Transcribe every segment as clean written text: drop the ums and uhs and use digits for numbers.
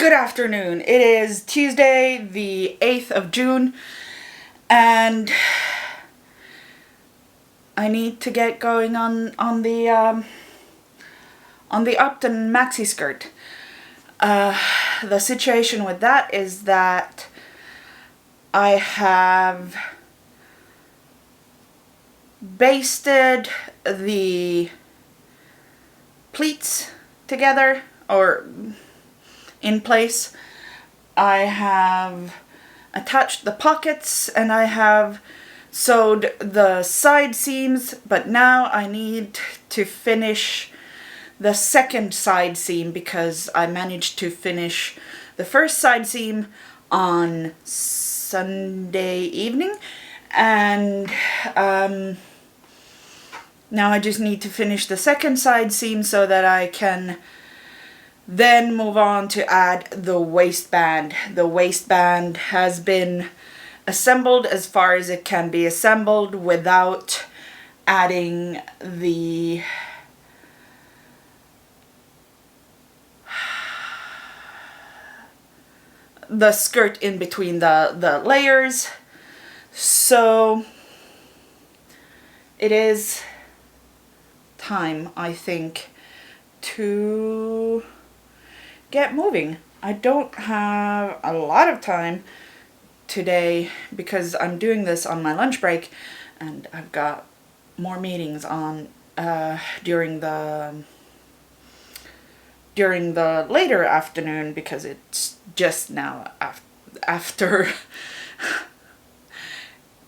Good afternoon. It is Tuesday, the 8th of June, and I need to get going on the Upton Maxi Skirt. The situation with that is that I have basted the pleats together, or in place. I have attached the pockets and I have sewed the side seams, but now I need to finish the second side seam because I managed to finish the first side seam on Sunday evening, and now I just need to finish the second side seam so that I can then move on to add the waistband. The waistband has been assembled as far as it can be assembled without adding the skirt in between the layers. So it is time, I think, to get moving. I don't have a lot of time today because I'm doing this on my lunch break, and I've got more meetings on during the later afternoon because it's just now after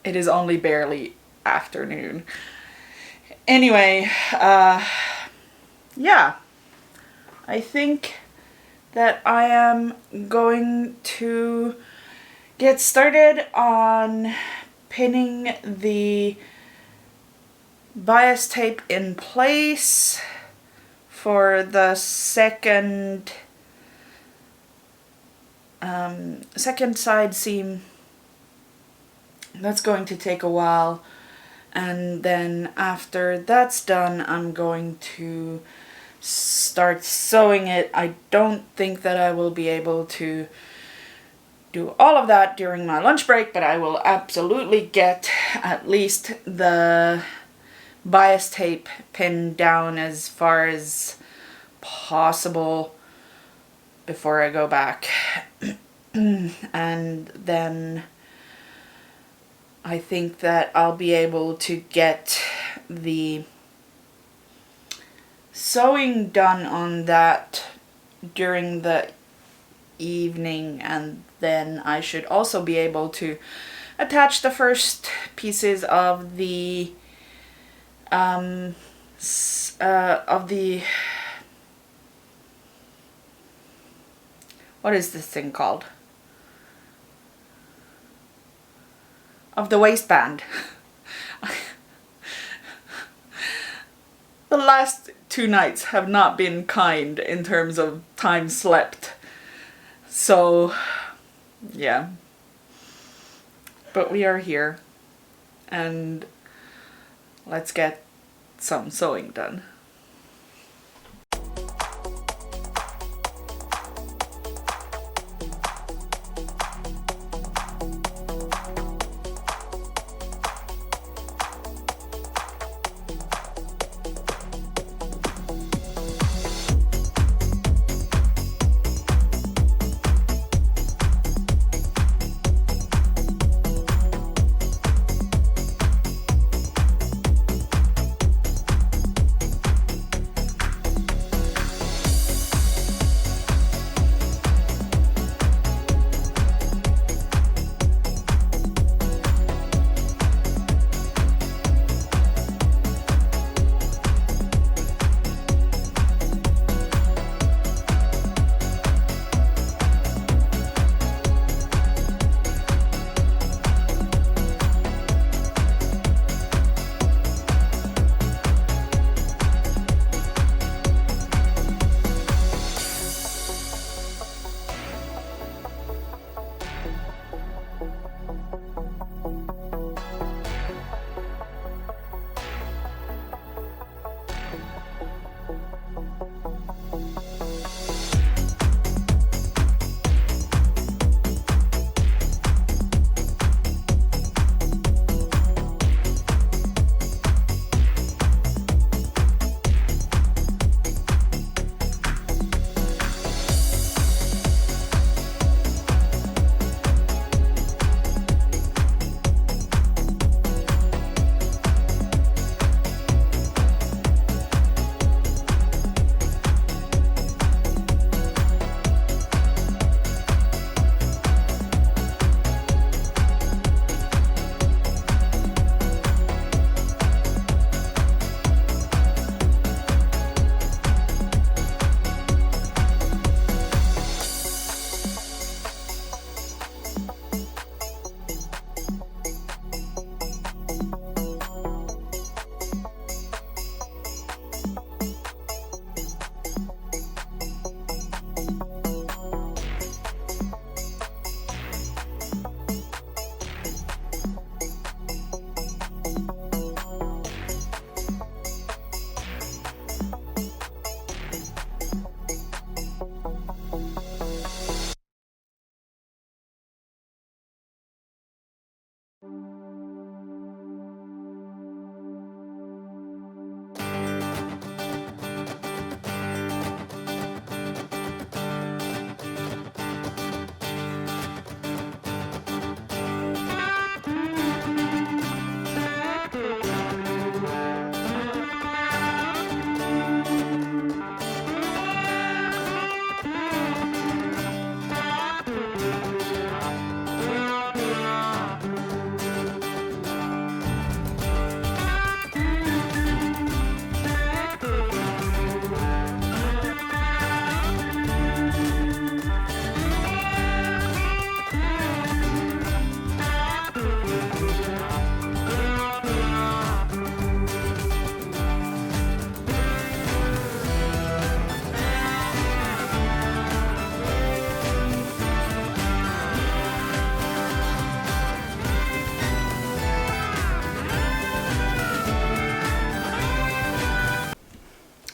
it is only barely afternoon. Anyway, yeah, I think that I am going to get started on pinning the bias tape in place for the second side seam. That's going to take a while, and then after that's done, I'm going to start sewing it. I don't think that I will be able to do all of that during my lunch break, but I will absolutely get at least the bias tape pinned down as far as possible before I go back. And then I think that I'll be able to get the sewing done on that during the evening, and then I should also be able to attach the first pieces of the what is this thing called? Of the waistband. The last 2 nights have not been kind in terms of time slept. So, yeah. But we are here, and let's get some sewing done.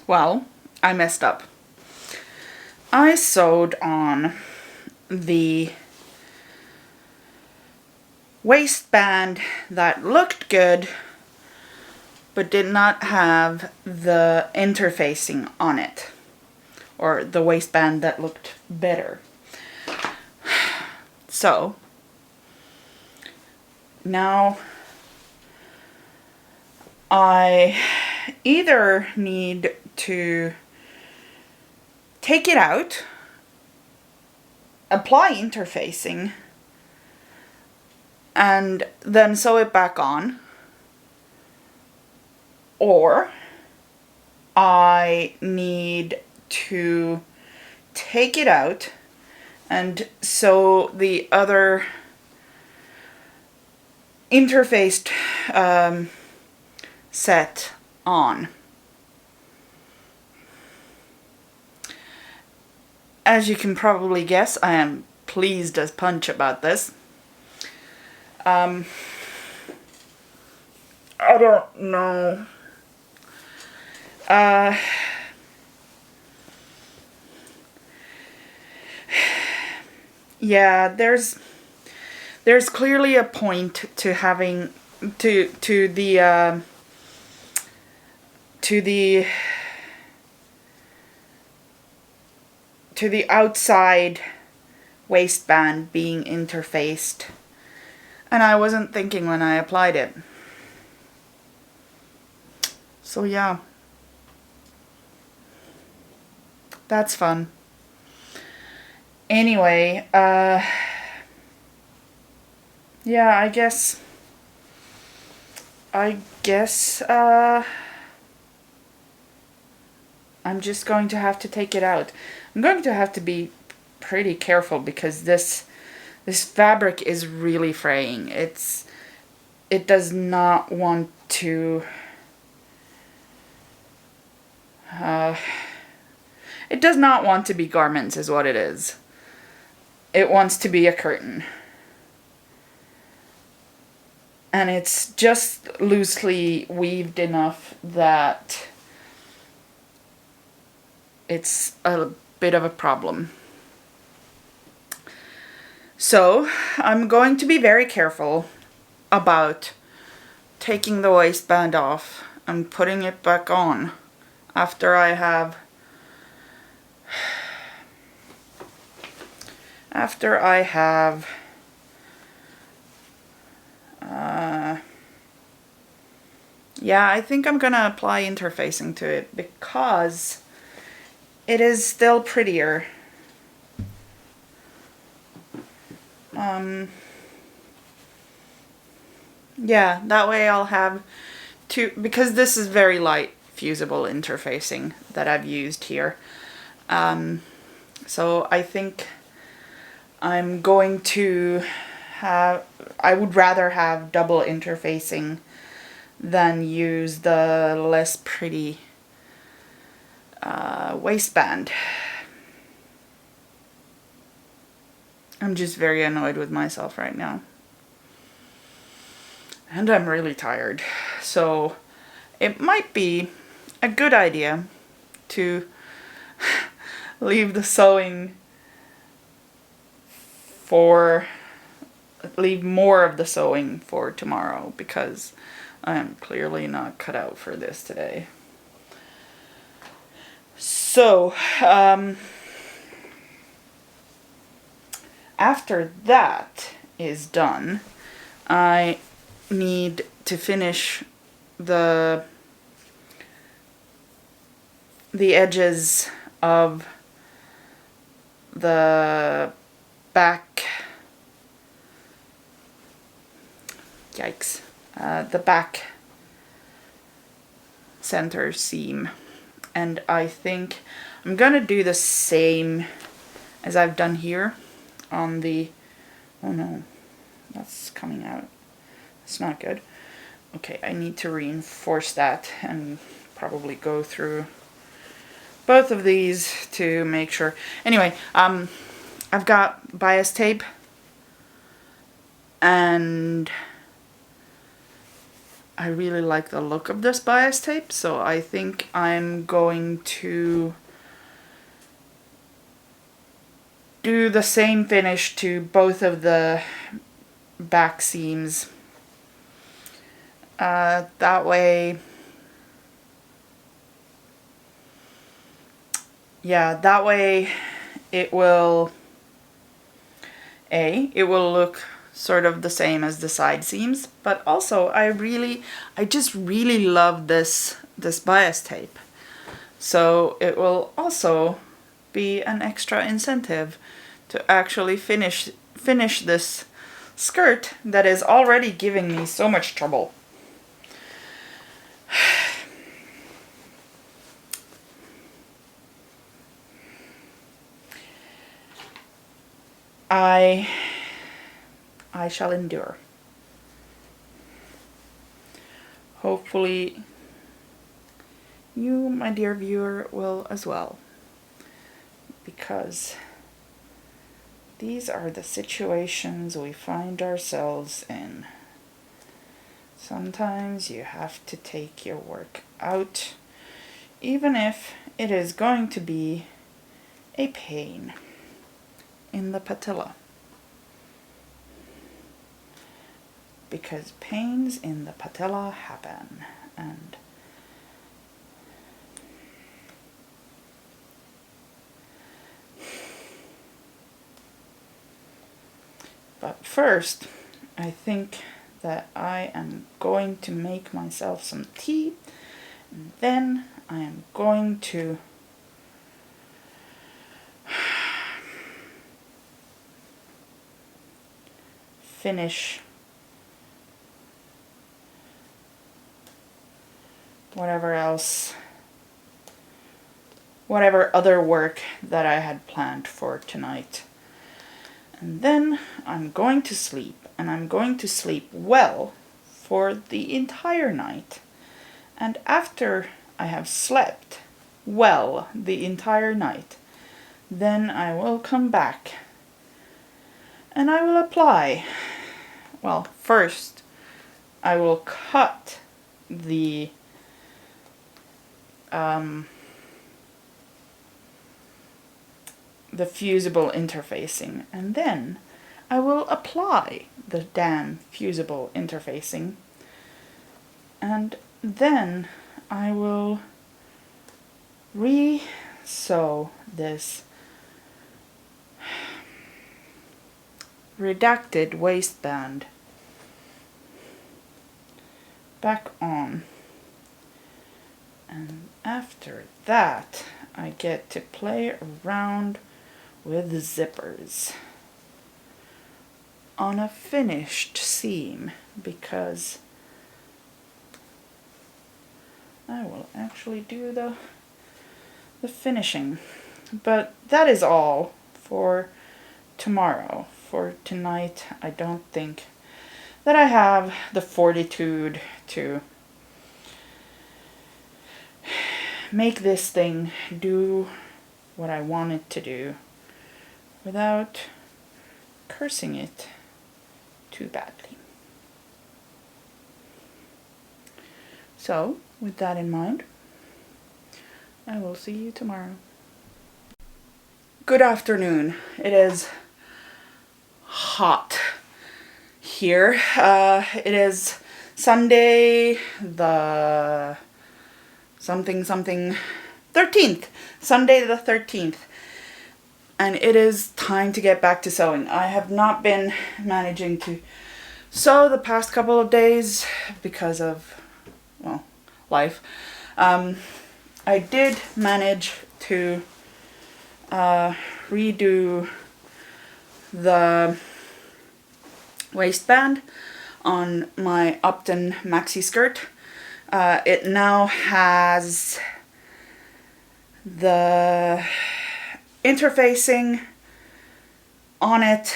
Well, I messed up. I sewed on the waistband that looked good but did not have the interfacing on it, or the waistband that looked better. So now I either need to take it out, apply interfacing, and then sew it back on, or I need to take it out and sew the other interfaced set on. As you can probably guess, I am pleased as punch about this. I don't know. Yeah, there's clearly a point to having to the outside waistband being interfaced, and I wasn't thinking when I applied it. So yeah, that's fun. Anyway, yeah, I guess I'm just going to have to take it out. I'm going to have to be pretty careful because this fabric is really fraying. It does not want to it does not want to be garments, is what it is. It wants to be a curtain. And it's just loosely weaved enough that it's a bit of a problem. So I'm going to be very careful about taking the waistband off and putting it back on after I have yeah, I think I'm gonna apply interfacing to it because it is still prettier. Yeah, that way I'll have two, because this is very light fusible interfacing that I've used here. So I think I'm going to have, I would rather have double interfacing than use the less pretty waistband. I'm just very annoyed with myself right now. And I'm really tired. So it might be a good idea to leave the sewing leave more of the sewing for tomorrow, because I am clearly not cut out for this today. So, after that is done, I need to finish the edges of the back, the back center seam. And I think I'm gonna do the same as I've done here on the, oh no, that's coming out. It's not good. Okay, I need to reinforce that and probably go through both of these to make sure. Anyway, I've got bias tape and I really like the look of this bias tape, so I think I'm going to do the same finish to both of the back seams. That way, it will look sort of the same as the side seams, but also I just really love this bias tape. So it will also be an extra incentive to actually finish this skirt that is already giving me so much trouble. I shall endure. Hopefully you, my dear viewer, will as well, because these are the situations we find ourselves in. Sometimes you have to take your work out, even if it is going to be a pain in the patella. Because pains in the patella happen, and but first, I think that I am going to make myself some tea, and then I am going to finish whatever other work that I had planned for tonight. And then I'm going to sleep, and I'm going to sleep well for the entire night. And after I have slept well the entire night, then I will come back and I will apply. Well, first I will cut the fusible interfacing, and then I will apply the damn fusible interfacing, and then I will re-sew this redacted waistband back on. And after that, I get to play around with zippers on a finished seam, because I will actually do the finishing. But that is all for tomorrow. For tonight, I don't think that I have the fortitude to make this thing do what I want it to do without cursing it too badly. So, with that in mind, I will see you tomorrow. Good afternoon. It is hot here. It is Sunday the 13th. Sunday the 13th. And it is time to get back to sewing. I have not been managing to sew the past couple of days because of, well, life. I did manage to redo the waistband on my Upton Maxi Skirt. It now has the interfacing on it,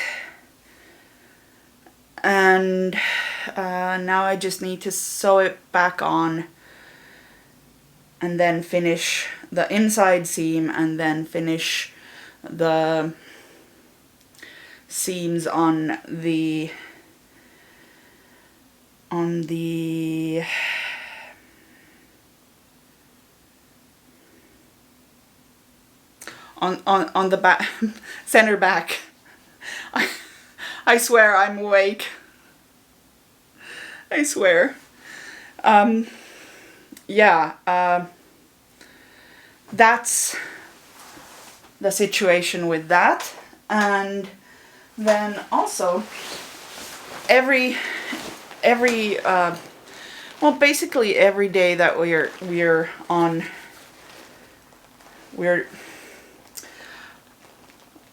and now I just need to sew it back on and then finish the inside seam and then finish the seams on the on the on the back, center back. I swear I'm awake. I swear. Yeah, that's the situation with that. And then also well, basically every day that we're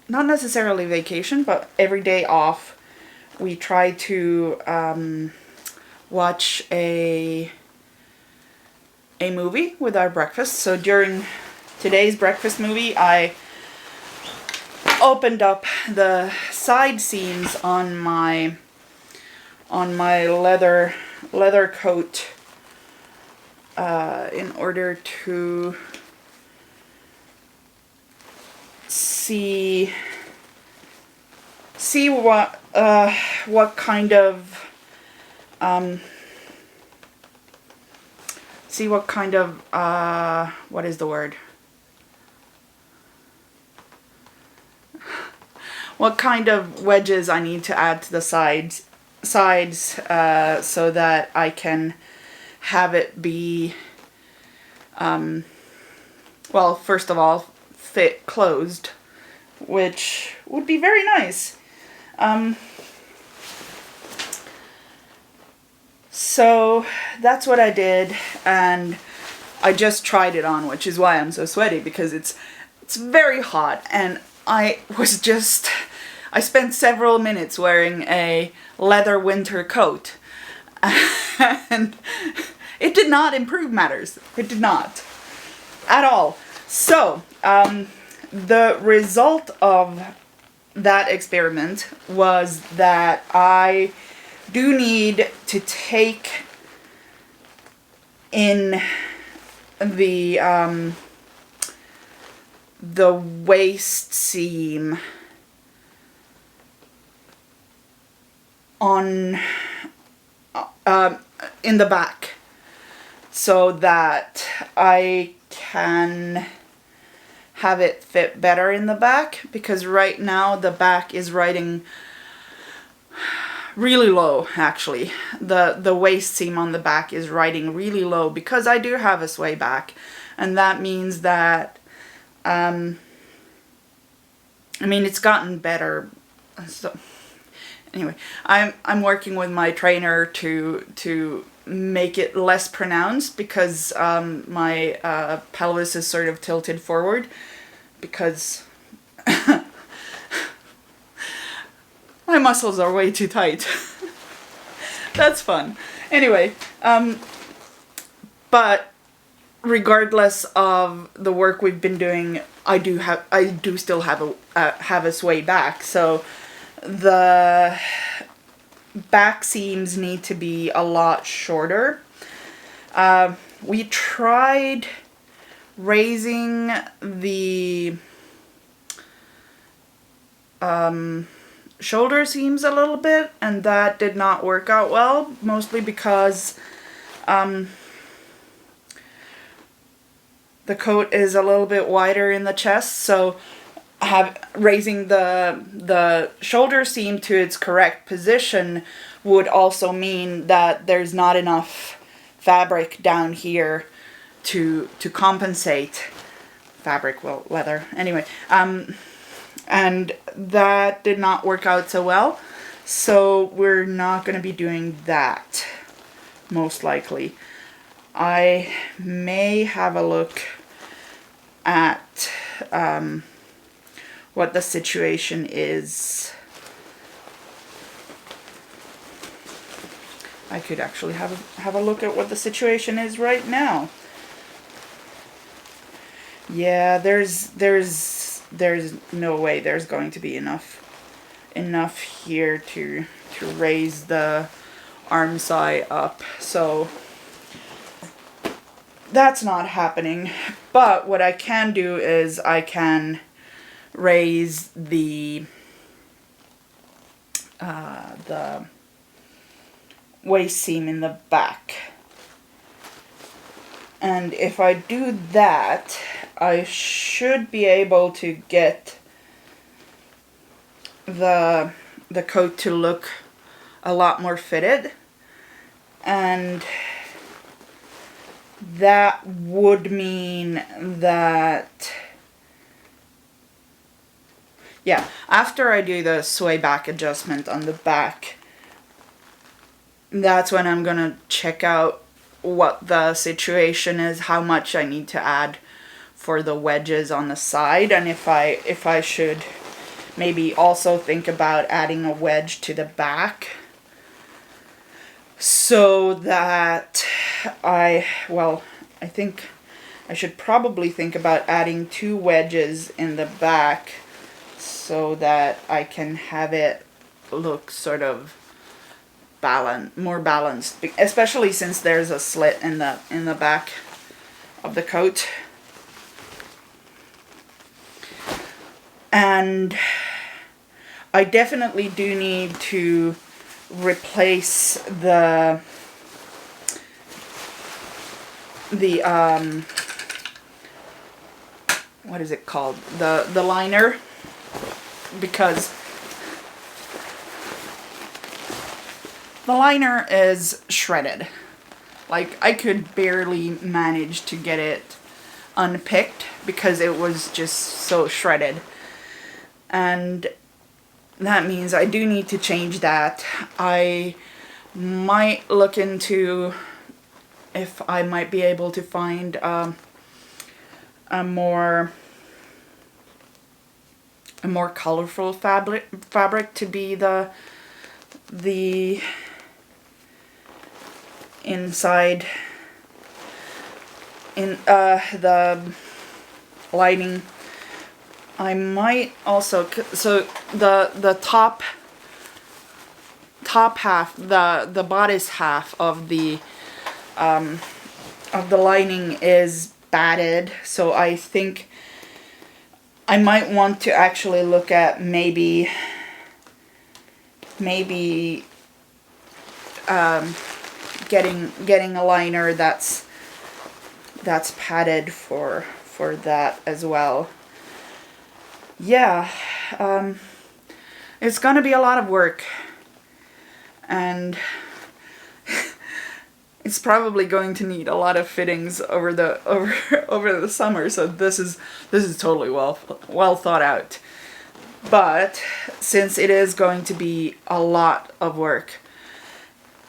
not necessarily vacation, but every day off, we try to watch a movie with our breakfast. So during today's breakfast movie, I opened up the side seams on my leather coat in order to see what kind of what is the word? What kind of wedges I need to add to the sides so that I can have it be well, first of all, fit closed, which would be very nice. So that's what I did, and I just tried it on, which is why I'm so sweaty, because it's very hot, and I spent several minutes wearing a leather winter coat, and it did not improve matters. It did not at all. So the result of that experiment was that I do need to take in the waist seam on in the back, so that I can have it fit better in the back, because right now the back is riding really low. Actually, the waist seam on the back is riding really low because I do have a sway back, and that means that I mean, it's gotten better. So anyway, I'm working with my trainer to make it less pronounced, because my pelvis is sort of tilted forward, because my muscles are way too tight. That's fun. Anyway, but regardless of the work we've been doing, I do still have a sway back, so the back seams need to be a lot shorter. We tried raising the shoulder seams a little bit, and that did not work out well, mostly because the coat is a little bit wider in the chest, so raising the shoulder seam to its correct position would also mean that there's not enough fabric down here to compensate. Fabric, well, leather. Anyway, and that did not work out so well, so we're not going to be doing that, most likely. I may have a look at what the situation is. I could actually have a look at what the situation is right now. Yeah, there's no way there's going to be enough here to raise the arm side up, so that's not happening. But what I can do is I can raise the waist seam in the back. And if I do that, I should be able to get the coat to look a lot more fitted. And that would mean that, yeah, after I do the sway back adjustment on the back, that's when I'm gonna check out what the situation is, how much I need to add for the wedges on the side, and if I should maybe also think about adding a wedge to the back, so that I think I should probably think about adding 2 wedges in the back so that I can have it look sort of more balanced, especially since there's a slit in the back of the coat. And I definitely do need to replace the what is it called? The liner, because the liner is shredded. Like, I could barely manage to get it unpicked because it was just so shredded. And that means I do need to change that. I might look into if I might be able to find a more colorful fabric to be the inside in the lining. I might also, so the top half, the bodice half of the lining is batted, so I think I might want to actually look at maybe getting a liner that's padded for that as well. Yeah, it's gonna be a lot of work, and it's probably going to need a lot of fittings over the summer. So this is totally well thought out. But since it is going to be a lot of work,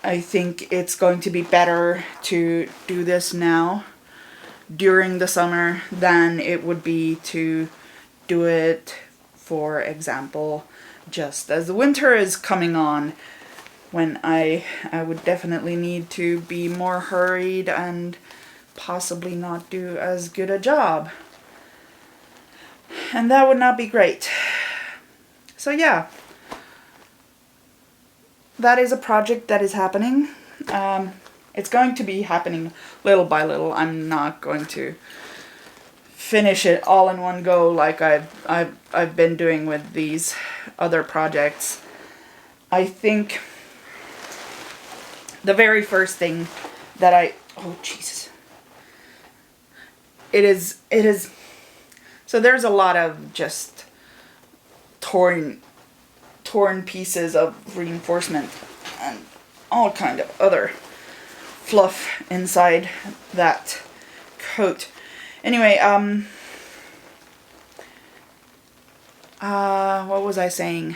I think it's going to be better to do this now during the summer than it would be to do it, for example, just as the winter is coming on, when I would definitely need to be more hurried and possibly not do as good a job. And that would not be great. So yeah, that is a project that is happening. It's going to be happening little by little. I'm not going to finish it all in one go like I've been doing with these other projects. I think the very first thing that oh Jesus. It is, so there's a lot of just torn pieces of reinforcement and all kind of other fluff inside that coat. Anyway, what was I saying?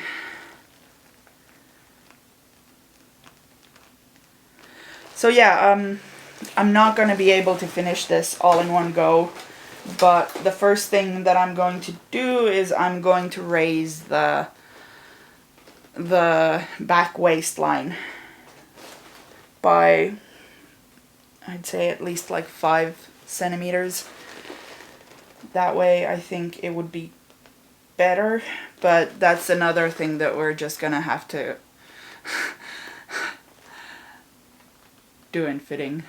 So yeah, I'm not going to be able to finish this all in one go, but the first thing that I'm going to do is I'm going to raise the back waistline by, I'd say, at least like 5 centimeters. That way I think it would be better, but that's another thing that we're just gonna have to do in fitting.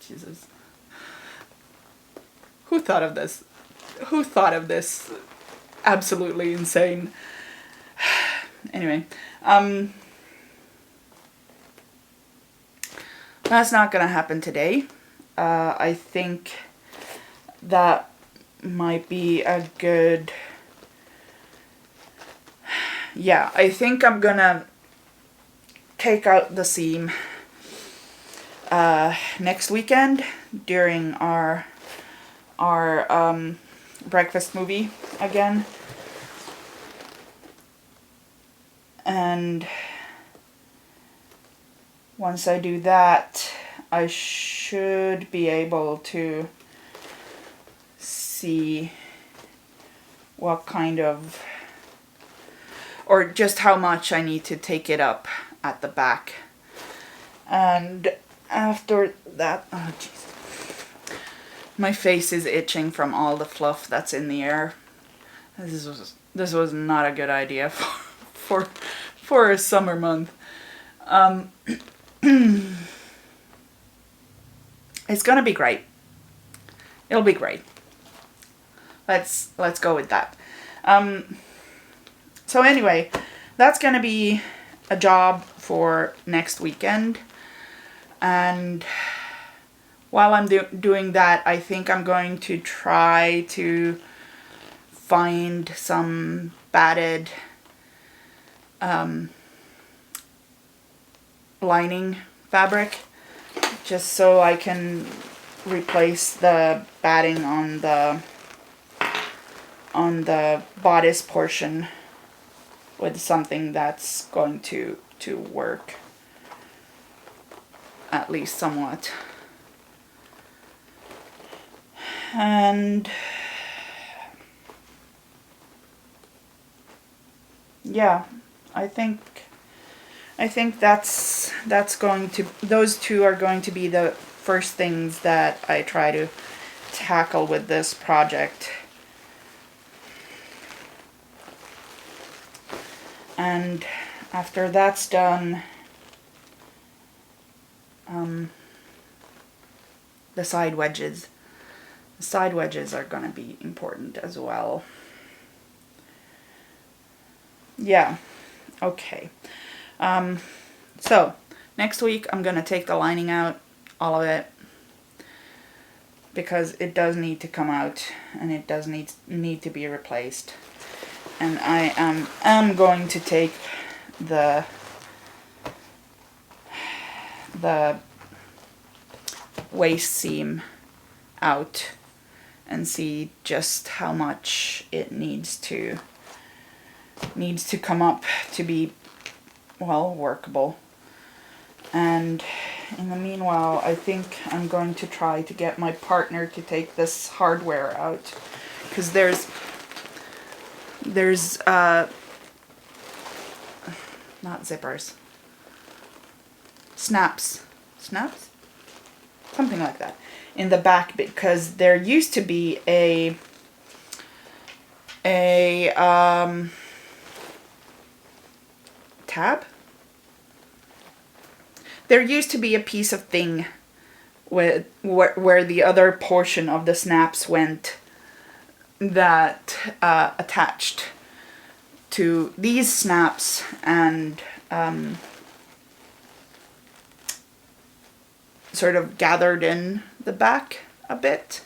Jesus. Who thought of this? Who thought of this? Absolutely insane. Anyway, That's not gonna happen today. I think that might be a good... Yeah, I think I'm gonna take out the seam next weekend during our breakfast movie again. And once I do that, I should be able to see what kind of, or just how much I need to take it up at the back. And after that, oh jeez, my face is itching from all the fluff that's in the air. This was not a good idea for a summer month. It's gonna be great. It'll be great. Let's go with that. So anyway, that's gonna be a job for next weekend. And while I'm doing that, I think I'm going to try to find some batted lining fabric, just so I can replace the batting on the bodice portion with something that's going to work at least somewhat. And yeah, I think that's going to, those two are going to be the first things that I try to tackle with this project. And after that's done, the side wedges. The side wedges are going to be important as well. Yeah, okay. So, next week I'm going to take the lining out, all of it, because it does need to come out, and it does need to be replaced. And I am going to take the waist seam out and see just how much it needs to come up to be, well, workable. And in the meanwhile, I think I'm going to try to get my partner to take this hardware out, because there's not zippers, snaps, something like that in the back, because there used to be a tab. There used to be a piece of thing with where the other portion of the snaps went, that attached to these snaps and sort of gathered in the back a bit.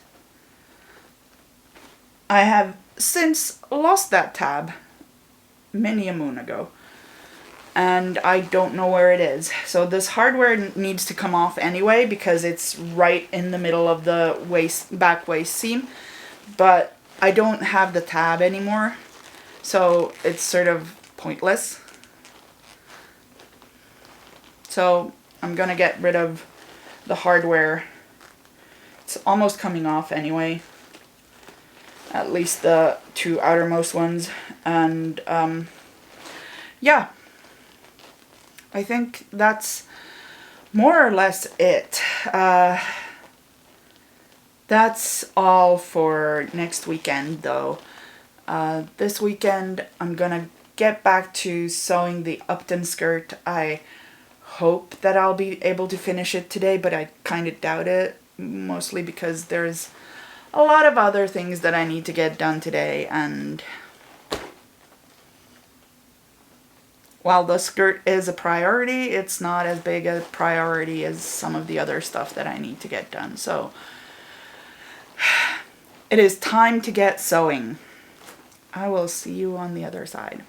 I have since lost that tab many a moon ago, and I don't know where it is. So this hardware needs to come off anyway, because it's right in the middle of the back waist seam, but I don't have the tab anymore, so it's sort of pointless. So I'm gonna get rid of the hardware. It's almost coming off anyway, at least the two outermost ones. And yeah, I think that's more or less it. That's all for next weekend, though. This weekend I'm gonna get back to sewing the Upton skirt. I hope that I'll be able to finish it today, but I kind of doubt it, mostly because there's a lot of other things that I need to get done today, and while the skirt is a priority, it's not as big a priority as some of the other stuff that I need to get done. So it is time to get sewing. I will see you on the other side.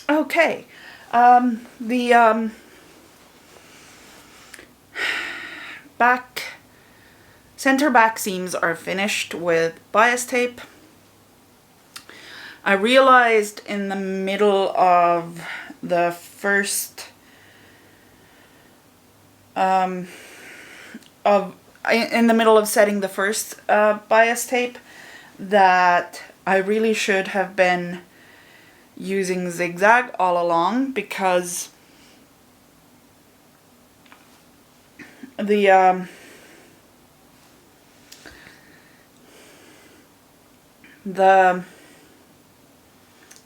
Okay, the center back seams are finished with bias tape. I realized in the middle of the first in the middle of setting the first bias tape that I really should have been using zigzag all along, because the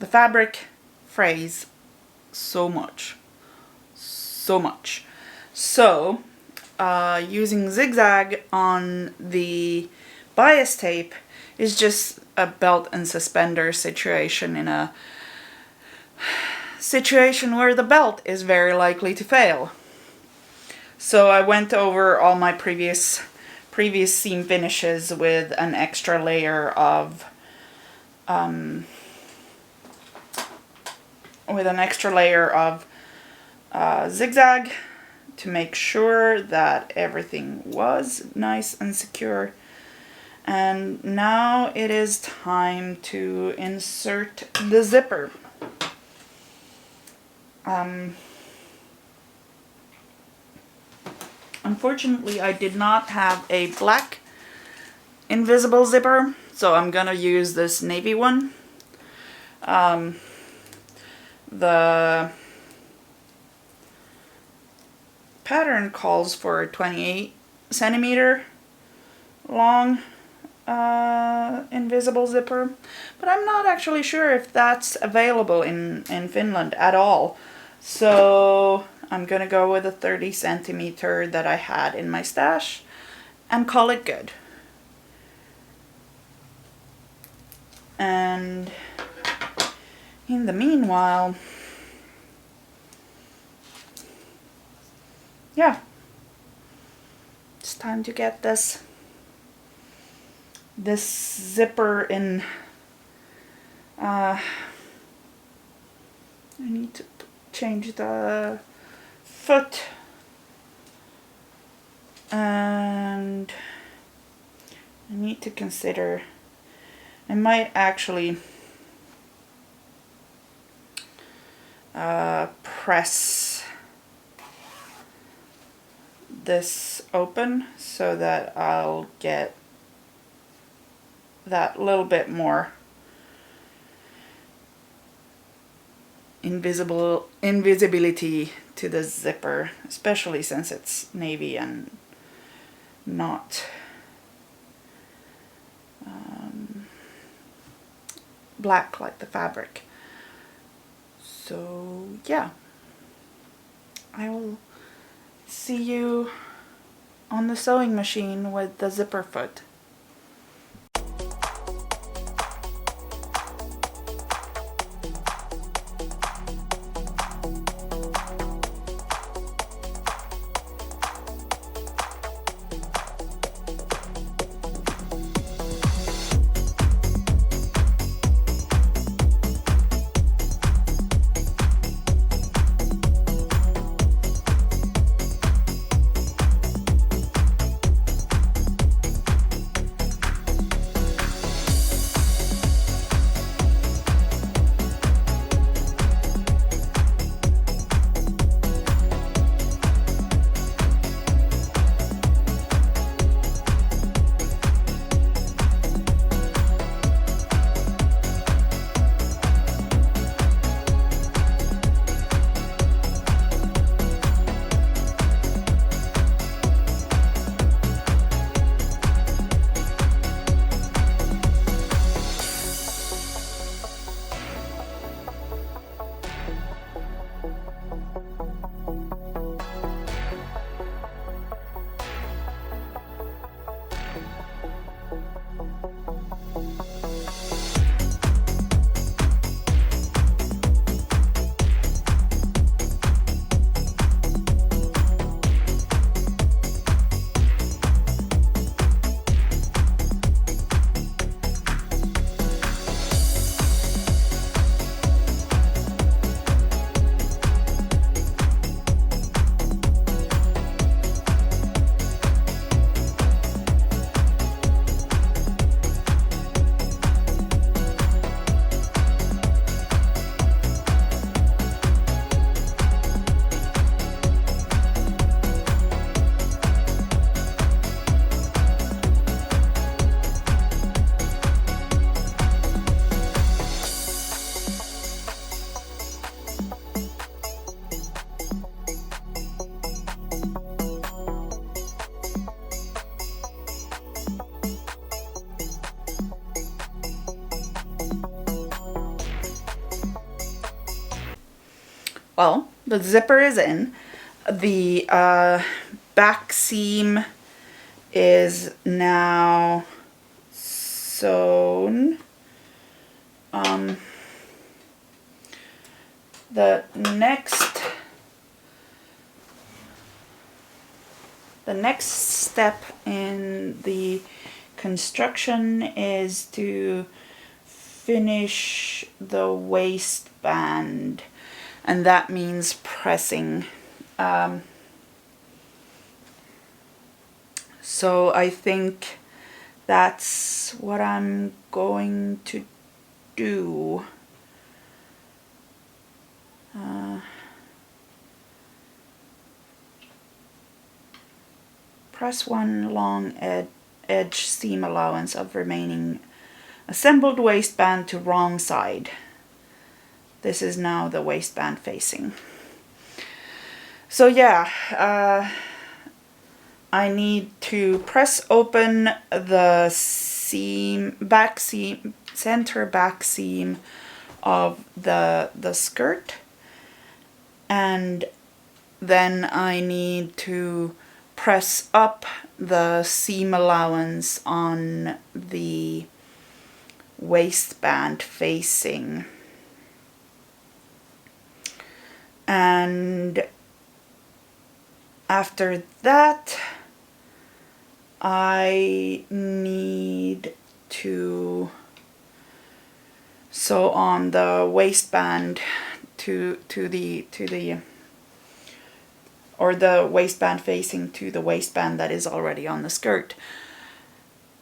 fabric frays so much. So using zigzag on the bias tape is just a belt and suspender situation in a situation where the belt is very likely to fail. So I went over all my previous seam finishes with an extra layer of zigzag to make sure that everything was nice and secure. And now it is time to insert the zipper. Unfortunately, I did not have a black invisible zipper, so I'm gonna use this navy one. The pattern calls for a 28 centimeter long invisible zipper, but I'm not actually sure if that's available in Finland at all. So I'm gonna go with a 30 centimeter that I had in my stash and call it good. And in the meanwhile, yeah, it's time to get this zipper in. I need to change the foot, and I need to consider, I might actually press this open so that I'll get that little bit more invisibility to the zipper, especially since it's navy and not black like the fabric. So yeah, I will see you on the sewing machine with the zipper foot. Well, the zipper is in. The back seam is now sewn. The next step in the construction is to finish the waistband, and that means pressing. So I think that's what I'm going to do. Press one long edge seam allowance of remaining assembled waistband to wrong side. This is now the waistband facing. So yeah, I need to press open the center back seam of the skirt, and then I need to press up the seam allowance on the waistband facing. And after that, I need to sew on the waistband to the waistband facing to the waistband that is already on the skirt.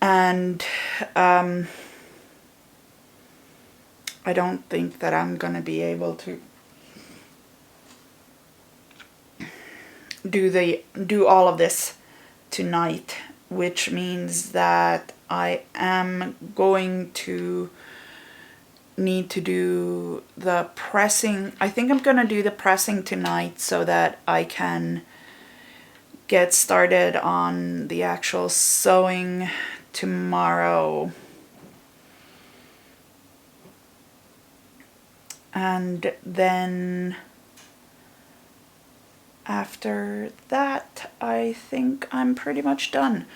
And I don't think that I'm gonna be able to do all of this tonight, which means that I am going to need to do the pressing. I think I'm gonna do the pressing tonight so that I can get started on the actual sewing tomorrow. And then after that, I think I'm pretty much done.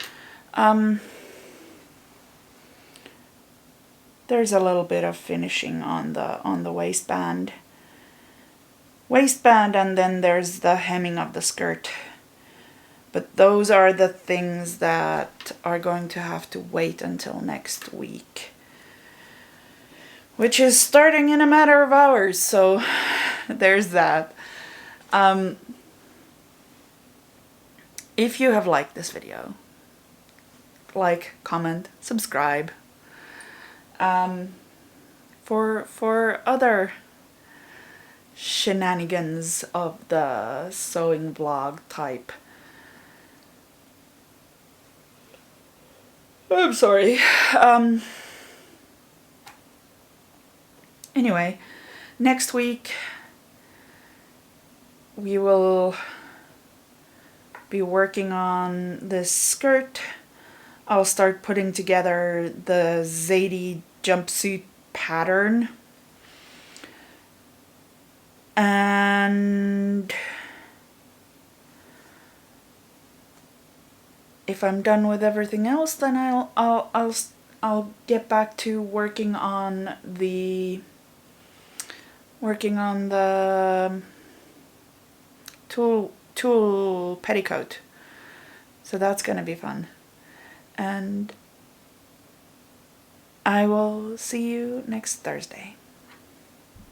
There's a little bit of finishing on the waistband, and then there's the hemming of the skirt. But those are the things that are going to have to wait until next week, which is starting in a matter of hours. So there's that. If you have liked this video, like, comment, subscribe. For other shenanigans of the sewing blog type. I'm sorry. Anyway, next week we will be working on this skirt. I'll start putting together the Zadie jumpsuit pattern. And if I'm done with everything else, then I'll get back to working on the tulle petticoat. So that's gonna be fun. And I will see you next Thursday.